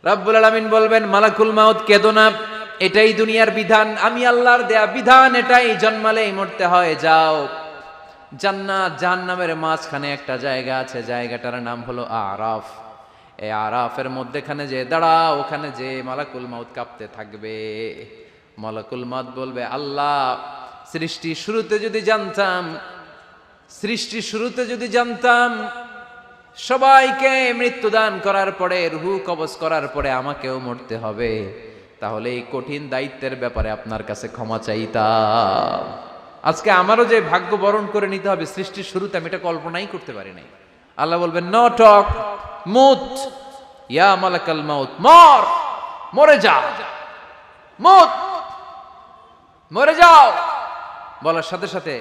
রব্বুল আলামিন বলবেন, মালাকুল মাউত কেঁদো না, এটাই দুনিয়ার বিধান, আমি আল্লাহর দেয়া বিধান, এটাই, জন্মালেই মরতে হয়, যাও। জান্নাত জাহান্নামের মাঝখানে একটা জায়গা আছে, জায়গাটার নাম হলো আরাফ। এই আরাফের মধ্যেখানে যে দাঁড়াও, ওখানে যে মালাকুল মাউত কাঁপতে থাকবে। মালাকুল মাউত বলবে, আল্লাহ, সৃষ্টির শুরুতে যদি জানতাম সবাইকে মৃত্যুদান করার পরে, রূহ কবজ করার পরে আমাকেও মরতে হবে, তাহলে এই কঠিন দায়িত্বের ব্যাপারে আপনার কাছে ক্ষমা চাইতাম। আজকে আমারও যে ভাগ্য বরণ করে নিতে হবে সৃষ্টির শুরুতে, আমি এটা কল্পনাই করতে পারি নাই। আল্লাহ বলবেন, নো টক, মুত, ইয়া মালাকাল মাউত, মরে যাও, মুত, মরে যাও। বলার সাথে সাথে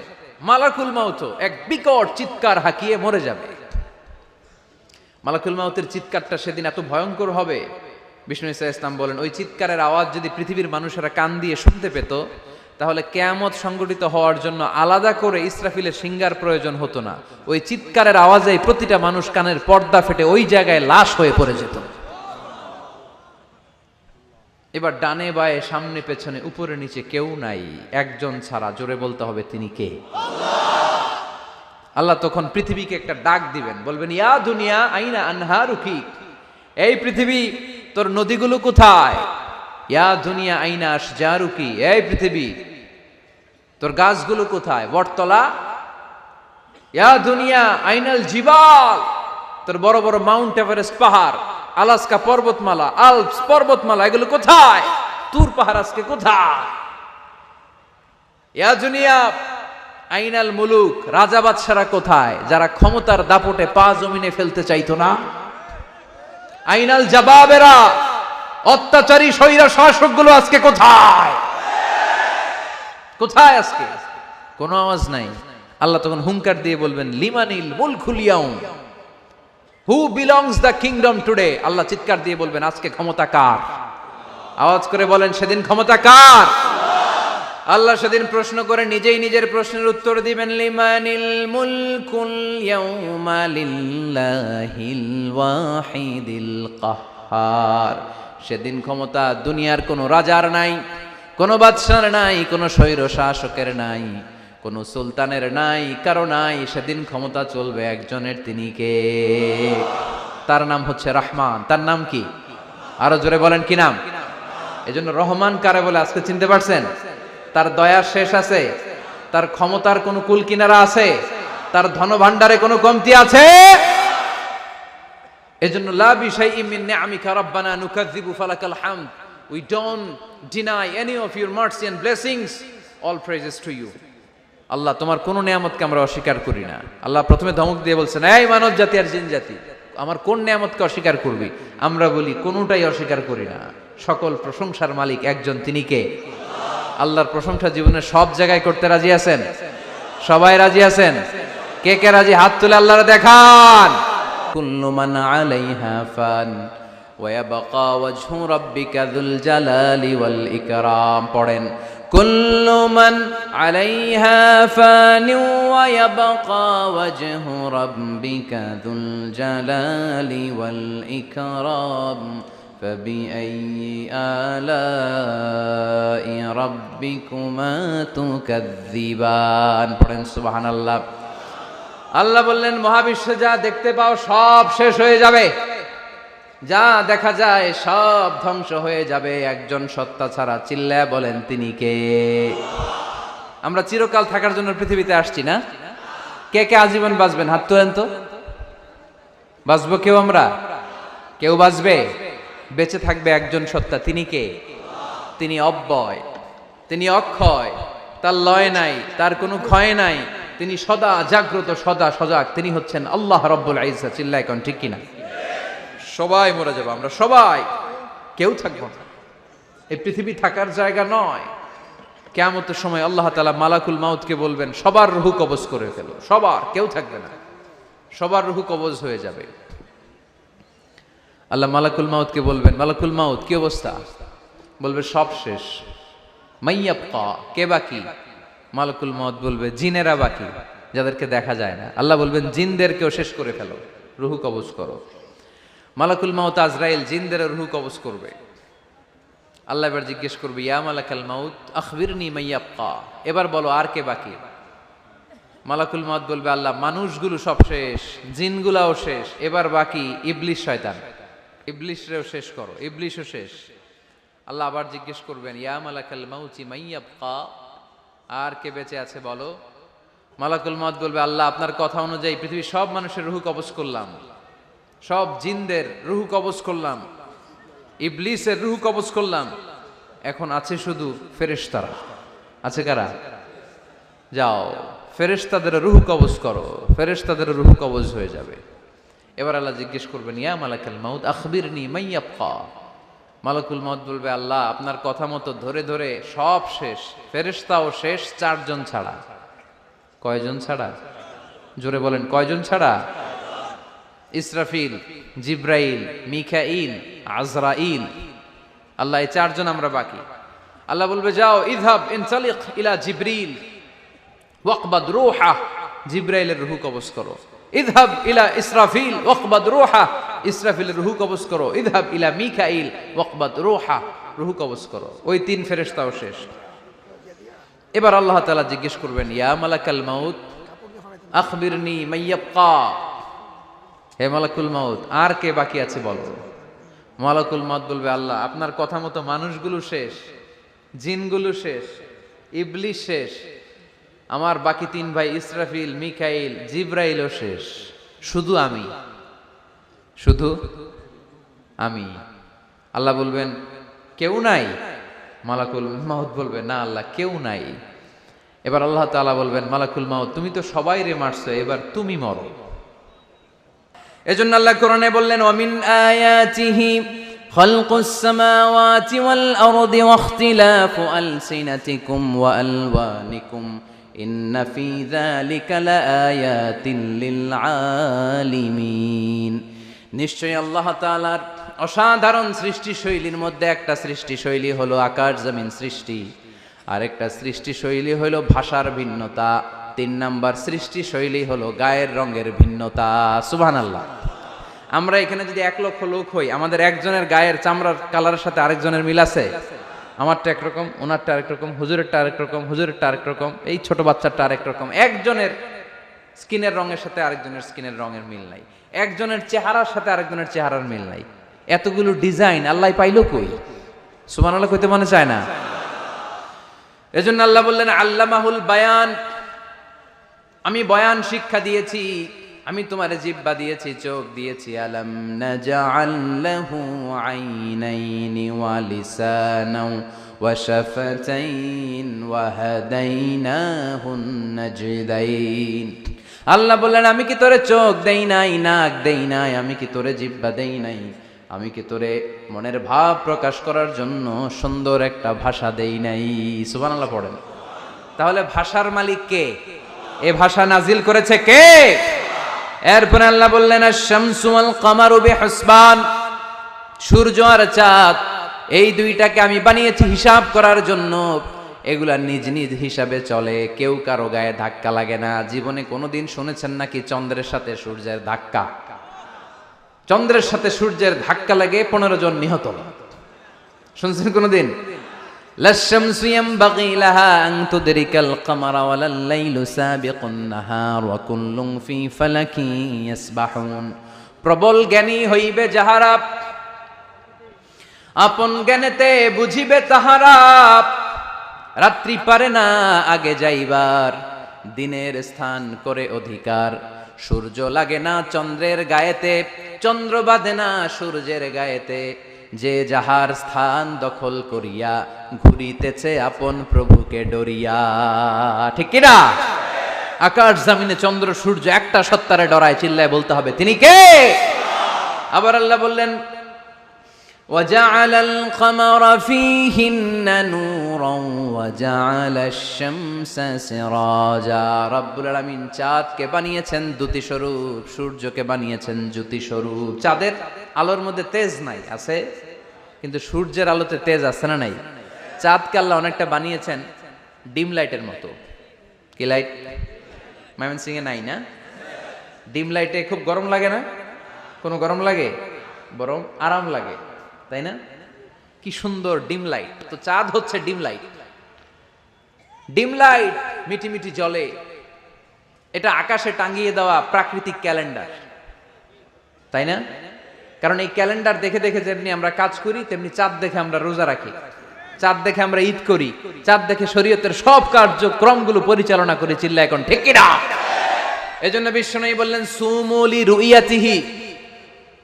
মালাকুল মাউত এক বিকট চিৎকার হাঁকিয়ে মরে যাবে। মালাকুল মাউতের চিৎকারটা সেদিন এত ভয়ঙ্কর হবে, বিষ্ণু ঈসা ইসলাম বলেন, ওই চিৎকারের আওয়াজ যদি পৃথিবীর মানুষেরা কান দিয়ে শুনতে পেত, তাহলে কিয়ামত সংগঠিত হওয়ার জন্য আলাদা করে ইসরাফিলের সিঙ্গার প্রয়োজন হতো না। ওই চিৎকারের আওয়াজেই প্রতিটা মানুষ কানের পর্দা ফেটে ওই জায়গায় লাশ হয়ে পড়ে যেত। এবার ডানে বায়ে সামনে পেছনে উপরে নিচে কেউ নাই, একজন ছাড়া। জোরে বলতে হবে, তিনি কে? আল্লাহ তখন পৃথিবীকে একটা ডাক দিবেন, বলবেন, ইয়া দুনিয়া আইনা আনহারুকি, এই পৃথিবী তোর নদীগুলো কোথায়? ইয়া দুনিয়া আইনা আশজারুকি, এই পৃথিবী তোর গাছগুলো কোথায়? বটতলা। ইয়া দুনিয়া আইনাল জিবাল, তোর বড় বড় মাউন্ট এভারেস্ট পাহাড়, আলাস্কা পর্বতমালা, আলপস পর্বতমালা, এগুলো কোথায়? তুর পাহাড় আজকে কোথায়? ইয়া দুনিয়া আইনাল মুলুক, রাজা বাদশারা কোথায়, যারা ক্ষমতার দাপটে পা জমিনে ফেলতে চাইতো না? আইনাল জাবাবেরা, অত্যাচারী স্বৈরা শাসকগুলো আজকে কোথায়? কোথায় আজকে? কোনো আওয়াজ নাই। আল্লাহ তখন হুঙ্কার দিয়ে বলবেন, লিমানিল মুলকুল ইয়াউম, who belongs the kingdom today. আল্লাহ চিৎকার দিয়ে বলবেন, আজকে ক্ষমতা কার? আওয়াজ করে বলেন, সেদিন ক্ষমতা কার? আল্লাহ সেদিন প্রশ্ন করে নিজেই নিজের প্রশ্নের উত্তর দিবেন, লিমানিল মুলকুল ইয়াউমা লিল্লাহিল ওয়াহিদিল কাহ্হার। সেদিন ক্ষমতা দুনিয়ার কোনো রাজার নাই, কোনো বাদশার নাই, কোনো স্বৈর শাসকের নাই, কোনো সুলতানের নাই, কারো নাই। সেদিন ক্ষমতা চলবে একজনের, তিনি কে? তার নাম হচ্ছে রহমান। তার নাম কি? আরো জোরে বলেন, কি নাম? এজন্য রহমান কারে বলে আজকে চিনতে পারছেন? তার দয়ার শেষ আছে? তার ক্ষমতার কোনো কুল কিনারা আছে? তার ধন ভান্ডারে কোনো কমতি আছে? এজন্য লা বিশাইইম মিন নিআমিকা রাব্বানা নুকাযযিবু ফালাকাল হামদ, we don't deny any of your mercy and blessings, all praises to you। আল্লাহ, তোমার কোন নিয়ামতকে আমরা অস্বীকার করি না। আল্লাহ প্রথমে ধমক দিয়ে বলছেন, এই মানব জাতি আর জিন জাতি, আমার কোন নিয়ামতকে অস্বীকার করবি? আমরা বলি, কোনটাই অস্বীকার করি না। সকল প্রশংসার মালিক একজন, তিনি কে? আল্লাহর প্রশংসা জীবনে সব জায়গায় করতে রাজি আছেন? সবাই রাজি আছেন? কে কে রাজি? হাত তুলে আল্লাহরে দেখান। কুল্লু মান আলাইহা ফান ওয়া ইয়াবকা ওয়াজহু রাব্বিকা যুল জালালি ওয়াল ইকরাম। পড়েন, কুল্লু মান আলাইহা ফান ওয়া ইয়াবকা ওয়াজহু রাব্বিকা যুল জালালি ওয়াল ইকরাম فبأي آلاء ربكما تكذبان। পড়েন সুবহানাল্লাহ। আল্লাহ বললেন, মহাবিশ্বে যা দেখতে পাও সব শেষ হয়ে যাবে, যা দেখা যায় সব ধ্বংস হয়ে যাবে একজন সত্তা ছাড়া। চিল্লায়া বলেন, তিনি কে? আমরা চিরকাল থাকার জন্য পৃথিবীতে আসছি না? কে কে আজীবন বাঁচবেন? হাত তোলেন তো। বাঁচবো কেউ? আমরা কেউ বাঁচবে? বেঁচে থাকবে একজন সত্তা, তিনি কে? তিনি অব্যয়, তিনি অক্ষয়, তার লয় নাই, তার কোনো ক্ষয় নাই, তিনি সদা জাগ্রত, সদা সজাগ, তিনি হচ্ছেন আল্লাহ রব্বুল ইজ্জত। চিল্লায় কোন ঠিক কিনা? সবাই মরে যাবো আমরা, সবাই, কেউ থাকবো না। এই পৃথিবী থাকার জায়গা নয়। কিয়ামতের সময় আল্লাহ তাআলা মালাকুল মাউতকে বলবেন, সবার রূহ কবজ করে ফেলো, সবার, কেউ থাকবে না, সবার রূহ কবজ হয়ে যাবে। আল্লাহ মালাকুল মাউতকে বলবেন, মালাকুল মাউত কি অবস্থা? বলবে, সব শেষ। মাইয়াবকা, কে বাকি? মালাকুল মাউত বলবে, জিনেরা বাকি, যাদেরকে দেখা যায় না। আল্লাহ বলবেন, জিনদেরকেও শেষ করে ফেলো, রূহ কবজ করো। মালাকুল মাউত আজরাইল জিনদের রূহ কবজ করবে। আল্লাহ এবার জিজ্ঞেস করবে, ইয়া মালাকাল মাউত আখবিরনি মাইয়াবকা, এবার বলো আর কে বাকি? মালাকুল মাউত বলবে, আল্লাহ মানুষগুলো সব শেষ, জিনগুলাও শেষ, এবার বাকি ইবলিশ শয়তান, ইবলিশরেও শেষ করো, ইবলিশও শেষ। আল্লাহ আবার জিজ্ঞেস করবেন, ইয়া মালাকাল মাউতি মাইয়াবকা, আর কে বেঁচে আছে বলো? মালাকুল মাউত বলবে, আল্লাহ আপনার কথা অনুযায়ী পৃথিবীর সব মানুষের রূহ কবজ করলাম, সব জিনদের রূহ কবজ করলাম, ইবলিসের রূহ কবজ করলাম, এখন আছে শুধু ফেরেশতারা। আছে কারা? যাও ফেরেশতাদের রূহ কবজ করো, ফেরেশতাদের রূহ কবজ হয়ে যাবে। এবার আল্লাহ জিজ্ঞেস করবেন, ইয়া মালাকাল মাউত আখবিরনি মাইয়াবকা। মালাকুল মাউত বলবে, আল্লাহ আপনার কথা মতো ধরে ধরে সব শেষ, ফেরেশতাও শেষ, 4 জন ছাড়া। কয়জন ছাড়া? জোরে বলেন, কয়জন ছাড়া? ইসরাফিল, জিব্রাইল, মিকাইল, আজরাইল। আল্লাহ এই 4 জন আমরা বাকি। আল্লাহ বলবে, যাও ইযহাব ইনতালিক ইলা জিবরিল ওয়াকবাদ রূহা, জিব্রাইলের রূহ কবজ করো। ইযহাব ইলা ইসরাফিল ওয়াকবাদ রূহা, ইসরাফিলের রূহ কবজ করো। ইযহাব ইলা মিকাইল ওয়াকবাদ রূহা, রূহ কবজ করো। ওই 3 ফেরেশতাও শেষ। এবার আল্লাহ তাআলা জিজ্ঞেস করবেন, ইয়া মালাকাল মাউত আখবিরনি মাইয়াবকা, হে মালাকুল মাউত আর কে বাকি আছে বলো? মালাকুল মাউত বলবে, আল্লাহ আপনার কথা মতো মানুষগুলো শেষ, জিনগুলো শেষ, ইবলিশ শেষ, আমার বাকি 3 ভাই ইসরাফিল, মিকাইল, জিব্রাইলও শেষ, শুধু আমি, শুধু আমি। আল্লাহ বলবেন, কেউ নাই? মালাকুল মাউত বলবে, না আল্লাহ কেউ নাই। এবার আল্লাহ তাআলা বলবেন, মালাকুল মাউত তুমি তো সবাই রে মারছো, এবার তুমি মরো। এজন্য আল্লাহ কোরআনে বললেন, ওয়ামিন আয়াতিহি খালকুস সামাওয়াতি ওয়াল আরদি ওয়াখতিলাফু আলসিনাতিকুম ওয়া আলওয়ানিকুম ইন্না ফি যালিকা লাআয়াতিন লিল আলিমিন। নিশ্চয়ই আল্লাহ তাআলার অসাধারণ সৃষ্টিশৈলীর মধ্যে একটা সৃষ্টিশৈলী হলো আকাশ জমিন সৃষ্টি, আর একটা সৃষ্টিশৈলী হলো ভাষার ভিন্নতা, 3 নাম্বার সৃষ্টিশৈলী হলো গায়ের রঙের ভিন্নতা। সুবহানাল্লাহ। আমরা এখানে যদি 1 লক্ষ লোক হই, আমাদের একজনের গায়ের চামড়ার কালারের সাথে আরেকজনের মিল আছে? আমারটা একরকম, ওনারটা আরেক রকম, হুজুরেরটা আরেক রকম, হুজুরেরটা আরেক রকম, এই ছোট বাচ্চাটা আরেক রকম। একজনের স্কিনের রঙের সাথে আরেকজনের স্কিনের রঙের মিল নাই, একজনের চেহারার সাথে আরেকজনের চেহারার মিল নাই। এতগুলো ডিজাইন আল্লাহ পাইলো কই? সুবহানাল্লাহ কইতে মনে চায় না? এজন্য আল্লাহ বললেন, আল্লামাহুল বায়ান, আমি বয়ান শিক্ষা দিয়েছি, আমি তোমার জিহ্বা দিয়েছি, চোখ দিয়েছি। আলাম নাজআল লাহু আইনাইনি ওয়া লিসানাও ওয়া শাফাতাইন ওয়া হাদাইনাহুন নাজদাইন। আল্লাহ বললেন, আমি কি তোরে চোখ দেই নাই, নাক দেই নাই, আমি কি তোরে জিহ্বা দেই নাই, আমি কি তোরে মনের ভাব প্রকাশ করার জন্য সুন্দর একটা ভাষা দেই নাই? সুবহানাল্লাহ পড়েন। তাহলে ভাষার মালিক কে? এ ভাষা নাজিল করেছে কে? এরপরে আল্লাহ বললেন, আশ-শামসু ওয়াল কামারু বিহুসবান, সূর্য আর চাঁদ এই দুইটাকে আমি বানিয়েছি হিসাব করার জন্য। এগুলা নিজ নিজ হিসাবে চলে, কেউ কারো গায়ে ধাক্কা লাগে না। জীবনে কোনোদিন শুনেছেন নাকি চন্দ্রের সাথে সূর্যের ধাক্কা? চন্দ্রের সাথে সূর্যের ধাক্কা লাগে 15 জন নিহত। শুনছেন কোনোদিন? লাশ-শামসু ইয়ানবাগি লাহা আন তুদরিকাল কামারা ওয়ালাল লাইলু সাবিকুন নাহার ওয়া কুল্লুন ফি ফালাকিন ইয়াসবাহুন। প্রবল জ্ঞানী হইবে যাহারা, আপন জ্ঞানেতে বুঝিবে তাহারা। রাত্রি পারে না আগে যাইবার, দিনের স্থান করে অধিকার। সূর্য লাগে না চন্দ্রের গায়েতে, চন্দ্র বাঁধে না সূর্যের গায়েতে। যে যাহার স্থান দখল করিয়া ঘুরিতেছে আপন প্রভুকে ডরিয়া। ঠিক কিনা? আকাশ জমিনে চন্দ্র সূর্য একটা সত্তারে ডরায়, চিল্লায় বলতে হবে তিনি কে? আবার আল্লাহ বললেন, وَجَعَلَ الْقَمَرَ فِيهِنَّ نُورًا وَجَعَلَ الشَّمْسَ سِرَاجًا। রব্বুল আলামিন চাঁদকে বানিয়েছেন দ্যুতি স্বরূপ, সূর্যকে বানিয়েছেন জ্যোতি স্বরূপ। চাঁদের আলোর মধ্যে তেজ নাই, আছে, কিন্তু সূর্যের আলোতে তেজ আছে না নাই? চাঁদকে আল্লাহ অনেকটা বানিয়েছেন ডিম লাইটের মতো। কি লাইট? ময়মনসিংহে নাই না? ডিম লাইটে খুব গরম লাগে না? কোনো গরম লাগে? বরং আরাম লাগে, তাই না? কি সুন্দর ডিম লাইট, তো চাঁদ হচ্ছে ডিম লাইট। ডিম লাইট মিটি মিটি জ্বলে, এটা আকাশে টাঙিয়ে দেওয়া প্রাকৃতিক ক্যালেন্ডার, তাই না? কারণ এই ক্যালেন্ডার দেখে দেখে যেমনি আমরা কাজ করি, তেমনি চাঁদ দেখে আমরা রোজা রাখি, চাঁদ দেখে আমরা ঈদ করি, চাঁদ দেখে শরীয়তের সব কার্যক্রমগুলো পরিচালনা করি। চিল্লা এখন ঠিক কিনা? এজন্য বিশ্বনবী বললেন সুমু লিরুইয়াতিহি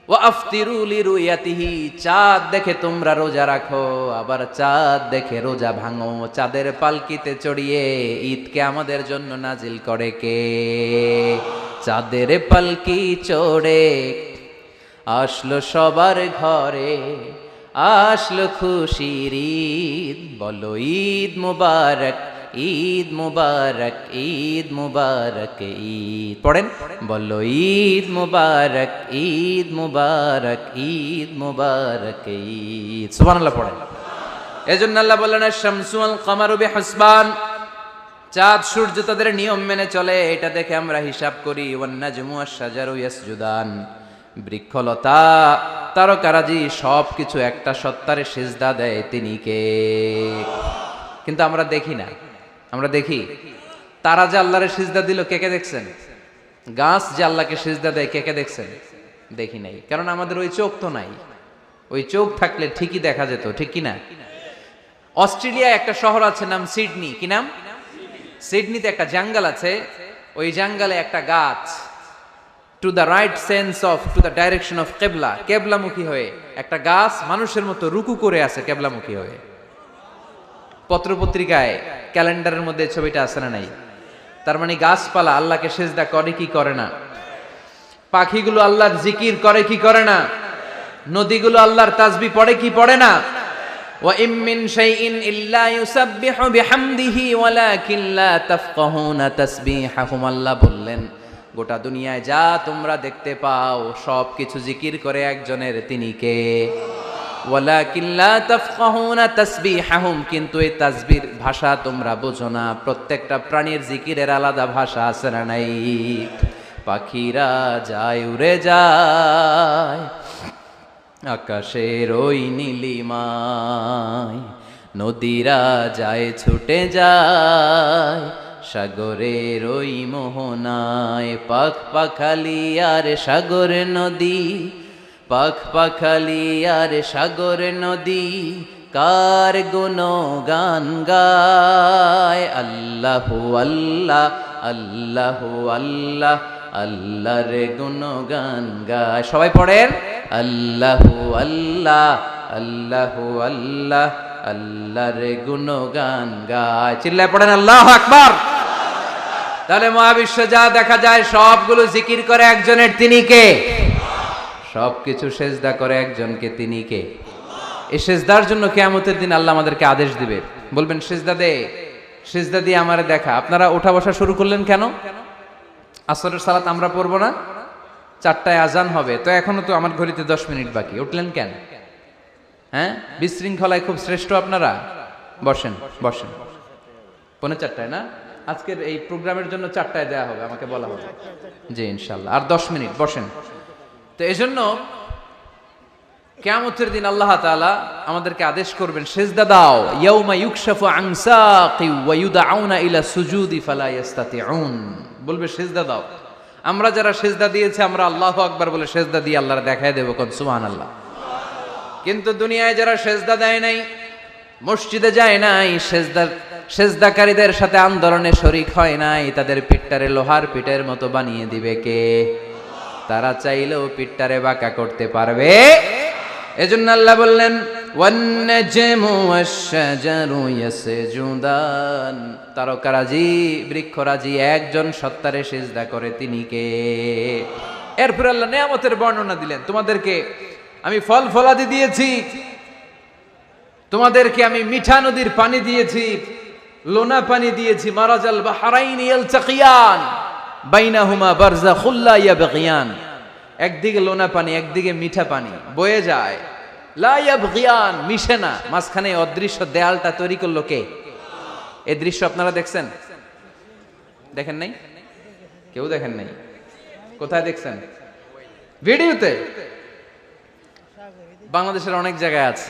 ওয়া আফতিরু লিরুইয়াতিহি, চাঁদ দেখে তোমরা রোজা রাখো, আবার চাঁদ দেখে রোজা ভাঙো। চাঁদের পালকিতে চড়িয়ে ঈদকে আমাদের জন্য নাজিল করে কে? চাঁদের পালকি চড়ে আসলো সবার ঘরে, আসলো খুশির ঈদ, বলো ঈদ মুবারক, ঈদ মুবারক, ঈদ মুবারক, ঈদ পড়েন, বলো ঈদ মুবারক, ঈদ মুবারক, ঈদ মুবারক, ঈদ। সুবহানাল্লাহ পড়েন। এজন্য আল্লাহ বললেন আশ-শামসু ওয়াল কামারু বিহুসবান, চাঁদ সূর্য তাদের নিয়ম মেনে চলে, এটা দেখে আমরা হিসাব করি। ওয়ান নাজমু ওয়াশ-শাজারু ইয়াসজুদান, বৃক্ষলতা তারকারাজি সব কিছু একটা সত্তারে সিজদা দেয়, তিনি কে? কিন্তু আমরা দেখি না। আমরা দেখি তারা যে আল্লাহরে সিজদা দিল, কে কে দেখছেন? গাছ যে আল্লাহকে সিজদা দেয়, কে কে দেখছেন? দেখি নাই, কারণ আমাদের ওই চোখ তো নাই। ওই চোখ থাকলে ঠিকই দেখা যেত, ঠিক কি না? অস্ট্রেলিয়ায় একটা শহর আছে নাম সিডনি, কি নাম? সিডনিতে একটা জঙ্গল আছে, ওই জঙ্গলে একটা গাছ to the right sense of, to the direction of কেবলা, কেবলামুখী হয়ে একটা গাছ মানুষের মতো রুকু করে আছে কেবলামুখী হয়ে। পত্রপত্রিকায় ক্যালেন্ডারের মধ্যে ছবিটা আছে না নাই? তার মানে গাছপালা আল্লাহকে সিজদা করে কি করে না? পাখিগুলো আল্লাহর জিকির করে কি করে না? নদীগুলো আল্লাহর তাসবিহ পড়ে কি পড়ে না? ওয়া ইম মিন শাইইন ইল্লা ইউসাব্বিহু বিহামদিহি ওয়ালাকিন লা তাফকাহুনা তাসবিহাহুম, আল্লাহ বললেন গোটা দুনিয়ায় যা তোমরা দেখতে পাও সব কিছু জিকির করে একজনের, তিনি কে? ওয়ালাকিন লা তাফকাহুনা তাসবিহাহুম, কিন্তু এই তাসবির ভাষা তোমরা বোঝো না। প্রত্যেকটা প্রাণীর জিকিরের আলাদা ভাষা আছে না নাই? পাখিরা যায় উড়ে যায় আকাশের ওই নীলিমায়, নদীরা যায় ছুটে যায় সাগরের ওই মোহনায়। পাখ পাখালি আর সাগর নদী, পাখ পাখালি আর সাগর নদী, কার গুণগান গায়। আল্লাহু আল্লাহ, আল্লাহু আল্লাহ, আল্লাহর গুণগান গায়। সবাই পড়েন আল্লাহু আল্লাহ, আল্লাহু আল্লাহ, আল্লাহর গুণগান গায়। চিল্লায় পড়েন আল্লাহু আকবার। তাহলে মহাবিশ্ব যা দেখা যায় সবগুলো জিকির করে একজনের, তিনি কে? সবকিছু সেজদা করে একজনকে, তিনি কে? এই সেজদার জন্য কিয়ামতের দিন আল্লাহ আমাদেরকে আদেশ দিবে, বলবেন সেজদা দে, সেজদা দিয়ে আমারে দেখা। আপনারা ওঠা বসা শুরু করলেন কেন? আসরের সালাত আমরা পড়বো না, 4টায় আজান হবে, তো এখনো তো আমার ঘড়িতে 10 মিনিট বাকি, উঠলেন কেন? হ্যাঁ, বিশৃঙ্খলায় খুব শ্রেষ্ঠ আপনারা। বসেন বসেন, 4:45 না? আজকের এই প্রোগ্রামের জন্য 4টায় দেয়া হবে, আমাকে বলা হবে। জি ইনশাল্লাহ, আর 10 মিনিট বসেন। তো এজন্য কিয়ামতের দিন আল্লাহ তাআলা আমাদেরকে আদেশ করবেন সেজদা দাও। ইয়াউমা ইউকশাফু আন সাকি ওয়া ইউদআউনা ইলা সুজুদি ফালা ইস্তাতিউন, বলবে সেজদা দাও। আমরা যারা সেজদা দিয়েছি আমরা আল্লাহু আকবার বলে সেজদা দিয়ে আল্লাহর দেখায় দেব, কোন সুবহানাল্লাহ। কিন্তু দুনিয়ায় যারা সেজদা দেয় নাই, মসজিদে যায় নাই, সেজদাকারীদের সাথে আন্দোলনে শরীক হয় নাই, তাদের পিঠটারে লোহার পিঠের মতো বানিয়ে দিবে কে? তারা চাইলেও পিঠটারে বাঁকা করতে পারবে? এজন্য আল্লাহ বললেন ওয়ান নাজমু ওয়াশ-শাজারু ইয়াসজুদান, তারকারাজি বৃক্ষরাজি একজন সত্তারে সিজদা করে, তিনি কে? এরপর আল্লাহ নিয়ামতের বর্ণনা দিলেন, তোমাদেরকে আমি ফল ফলাদি দিয়েছি, তোমাদেরকে আমি মিঠা নদীর পানি দিয়েছি, লোনা পানি দিয়েছি। মারাজাল বাহরাইনি ইয়ালতাকিয়ান বাইনাহুমা বারযাখুল লা ইয়াবগিয়ান, একদিকে লোনা পানি একদিকে মিঠা পানি বয়ে যায়, লা ইয়াবগিয়ান, মিশে না, মাঝখানে অদৃশ্য দেয়ালটা তৈরি করলো কে? এই দৃশ্য আপনারা দেখছেন? দেখেন নাই? কেউ দেখেন নাই? কোথায় দেখছেন? ভিডিওতে। বাংলাদেশের অনেক জায়গায় আছে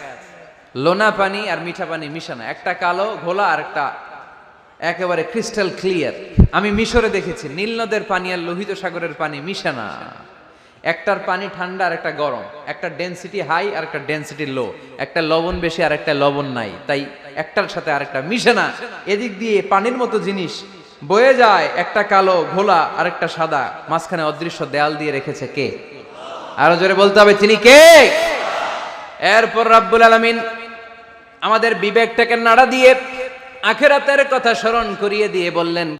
লোনা পানি আর মিঠা পানি মিশানো, একটা কালো ঘোলা আর একটা একেবারে ক্রিস্টাল ক্লিয়ার। আমি মিশরে দেখেছি নীল নদের পানি আর লোহিত সাগরের পানি মিশানা, একটার পানি ঠান্ডা আর একটা গরম, একটা ডেনসিটি হাই আর একটা ডেনসিটি লো, একটা লবণ বেশি আর একটা লবণ নাই, তাই একটার সাথে আরেকটা মিশে না। এদিক দিয়ে পানির মতো জিনিস বয়ে যায়, একটা কালো ঘোলা আর একটা সাদা, মাঝখানে অদৃশ্য দেয়াল দিয়ে রেখেছে কে? আরো জোরে বলতে হবে, তিনি কে? এরপর রাব্বুল আলামিন আমাদের বিবেকটাকে নাড়া দিয়ে আখিরাতের কথা স্মরণ করিয়ে দিয়ে বললেন,